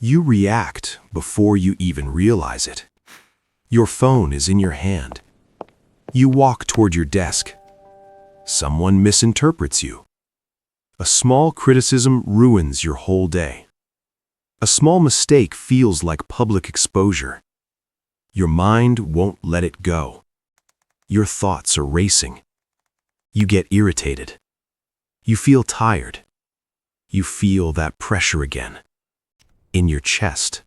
You react before you even realize it. Your phone is in your hand. You walk toward your desk. Someone misinterprets you. A small criticism ruins your whole day. A small mistake feels like public exposure. Your mind won't let it go. Your thoughts are racing. You get irritated. You feel tired. You feel that pressure again. In your chest.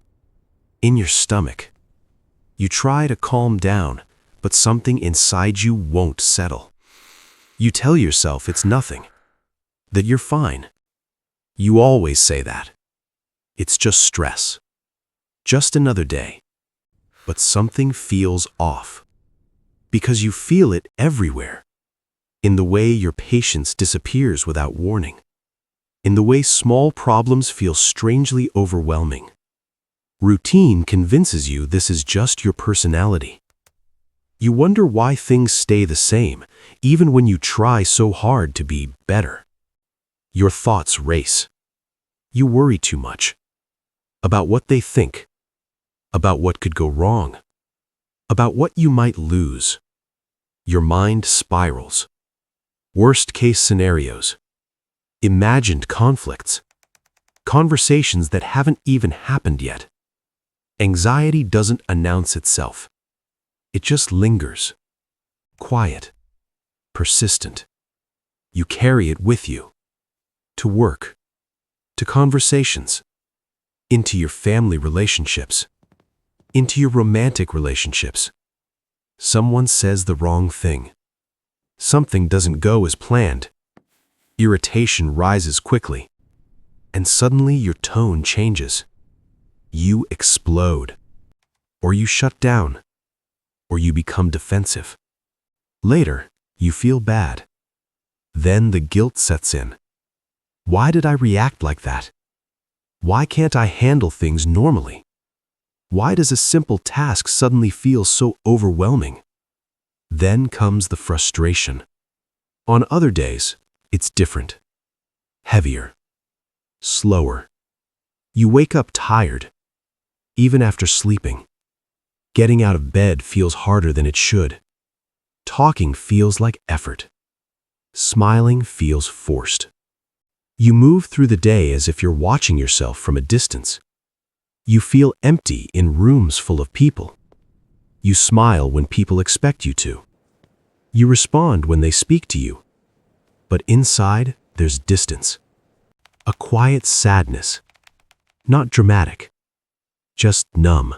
In your stomach. You try to calm down, but something inside you won't settle. You tell yourself it's nothing, that you're fine. You always say that. It's just stress. Just another day. But something feels off. Because you feel it everywhere. In the way your patience disappears without warning. In the way small problems feel strangely overwhelming. Routine convinces you this is just your personality. You wonder why things stay the same, even when you try so hard to be better. Your thoughts race. You worry too much. About what they think. About what could go wrong. About what you might lose. Your mind spirals. Worst-case scenarios. Imagined conflicts. Conversations that haven't even happened yet. Anxiety doesn't announce itself. It just lingers. Quiet. Persistent. You carry it with you. To work. To conversations. Into your family relationships. Into your romantic relationships. Someone says the wrong thing. Something doesn't go as planned. Irritation rises quickly. And suddenly your tone changes. You explode. Or you shut down. Or you become defensive. Later, you feel bad. Then the guilt sets in. Why did I react like that? Why can't I handle things normally? Why does a simple task suddenly feel so overwhelming? Then comes the frustration. On other days, it's different. Heavier. Slower. You wake up tired. Even after sleeping. Getting out of bed feels harder than it should. Talking feels like effort. Smiling feels forced. You move through the day as if you're watching yourself from a distance. You feel empty in rooms full of people. You smile when people expect you to. You respond when they speak to you. But inside, there's distance. A quiet sadness. Not dramatic. Just numb.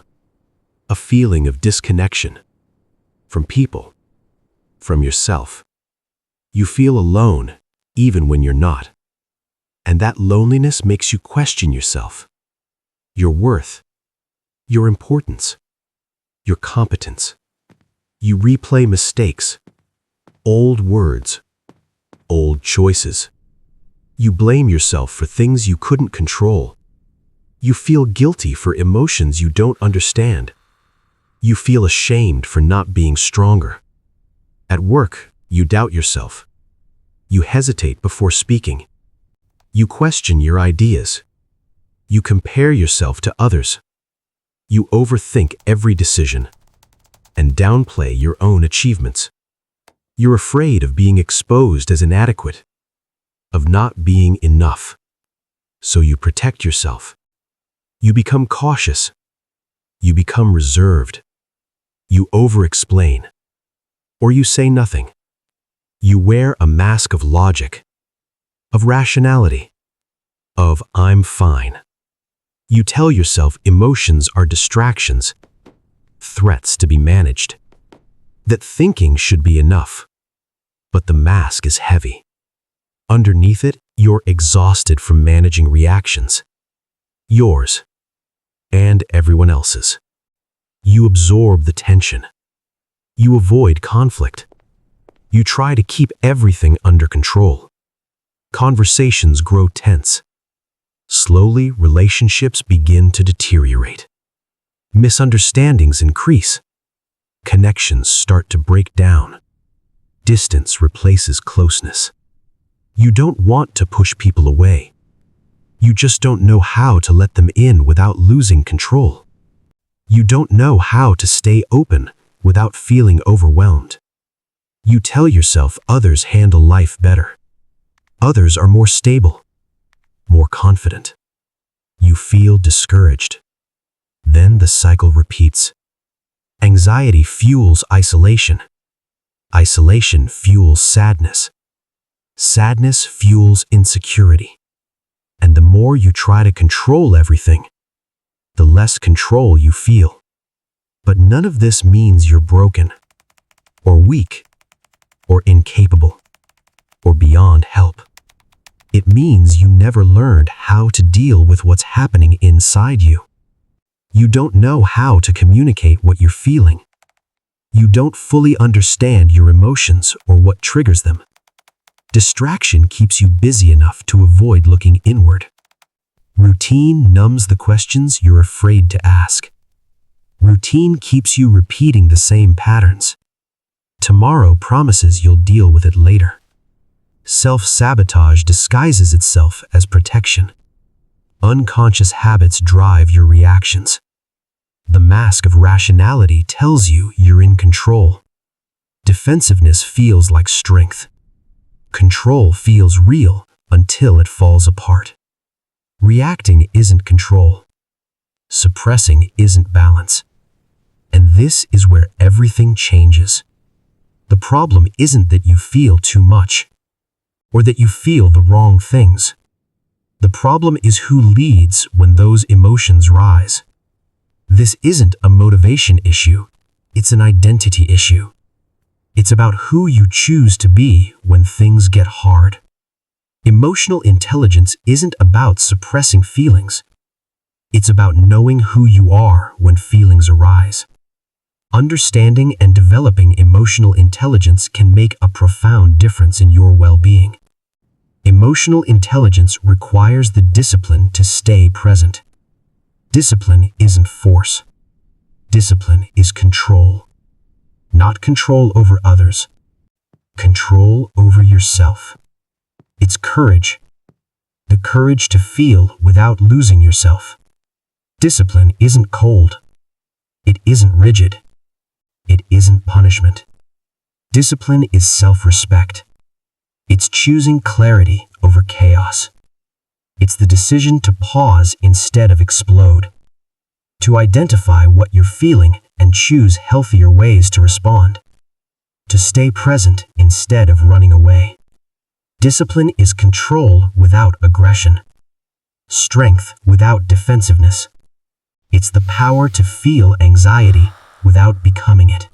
A feeling of disconnection. From people. From yourself. You feel alone, even when you're not. And that loneliness makes you question yourself. Your worth. Your importance. Your competence. You replay mistakes. Old words. Old choices. You blame yourself for things you couldn't control. You feel guilty for emotions you don't understand. You feel ashamed for not being stronger. At work, you doubt yourself. You hesitate before speaking. You question your ideas. You compare yourself to others. You overthink every decision and downplay your own achievements. You're afraid of being exposed as inadequate, of not being enough. So you protect yourself. You become cautious. You become reserved. You over-explain. Or you say nothing. You wear a mask of logic, of rationality, of I'm fine. You tell yourself emotions are distractions, threats to be managed, that thinking should be enough. But the mask is heavy. Underneath it, you're exhausted from managing reactions. Yours, and everyone else's. You absorb the tension. You avoid conflict. You try to keep everything under control. Conversations grow tense. Slowly, relationships begin to deteriorate. Misunderstandings increase. Connections start to break down. Distance replaces closeness. You don't want to push people away, You just don't know how to let them in without losing control. You don't know how to stay open without feeling overwhelmed. You tell yourself others handle life better. Others are more stable, more confident. You feel discouraged. Then the cycle repeats. Anxiety fuels isolation. Isolation fuels sadness. Sadness fuels insecurity. And the more you try to control everything, the less control you feel. But none of this means you're broken, or weak, or incapable, or beyond help. It means you never learned how to deal with what's happening inside you. You don't know how to communicate what you're feeling. You don't fully understand your emotions or what triggers them. Distraction keeps you busy enough to avoid looking inward. Routine numbs the questions you're afraid to ask. Routine keeps you repeating the same patterns. Tomorrow promises you'll deal with it later. Self-sabotage disguises itself as protection. Unconscious habits drive your reactions. The mask of rationality tells you you're in control. Defensiveness feels like strength. Control feels real until it falls apart. Reacting isn't control. Suppressing isn't balance. And this is where everything changes. The problem isn't that you feel too much, or that you feel the wrong things. The problem is who leads when those emotions rise. This isn't a motivation issue, it's an identity issue. It's about who you choose to be when things get hard. Emotional intelligence isn't about suppressing feelings. It's about knowing who you are when feelings arise. Understanding and developing emotional intelligence can make a profound difference in your well-being. Emotional intelligence requires the discipline to stay present. Discipline isn't force. Discipline is control. Not control over others. Control over yourself. It's courage. The courage to feel without losing yourself. Discipline isn't cold. It isn't rigid. It isn't punishment. Discipline is self-respect. It's choosing clarity over chaos. It's the decision to pause instead of explode. To identify what you're feeling and choose healthier ways to respond. To stay present instead of running away. Discipline is control without aggression. Strength without defensiveness. It's the power to feel anxiety without becoming it.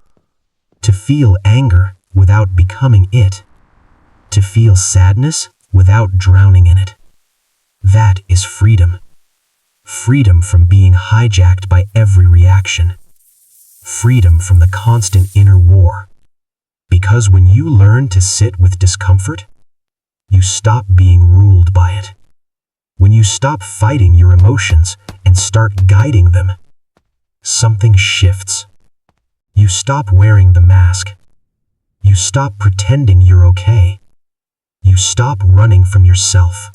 To feel anger without becoming it. To feel sadness without drowning in it. That is freedom. Freedom from being hijacked by every reaction. Freedom from the constant inner war. Because when you learn to sit with discomfort, you stop being ruled by it. When you stop fighting your emotions and start guiding them, something shifts. You stop wearing the mask. You stop pretending you're okay. You stop running from yourself.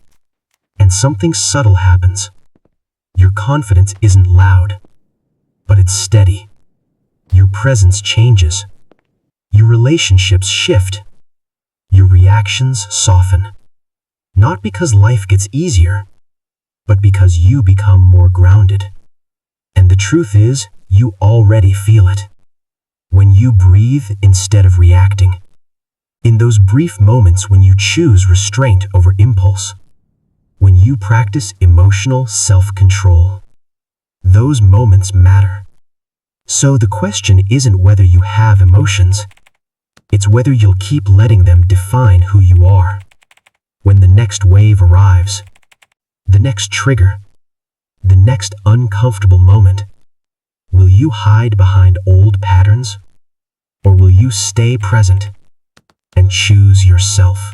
And something subtle happens. Your confidence isn't loud, but it's steady. Your presence changes. Your relationships shift. Your reactions soften. Not because life gets easier, but because you become more grounded. And the truth is, you already feel it. When you breathe instead of reacting. In those brief moments when you choose restraint over impulse. When you practice emotional self-control. Those moments matter. So the question isn't whether you have emotions. It's whether you'll keep letting them define who you are. When the next wave arrives, the next trigger, the next uncomfortable moment, will you hide behind old patterns? Or will you stay present and choose yourself?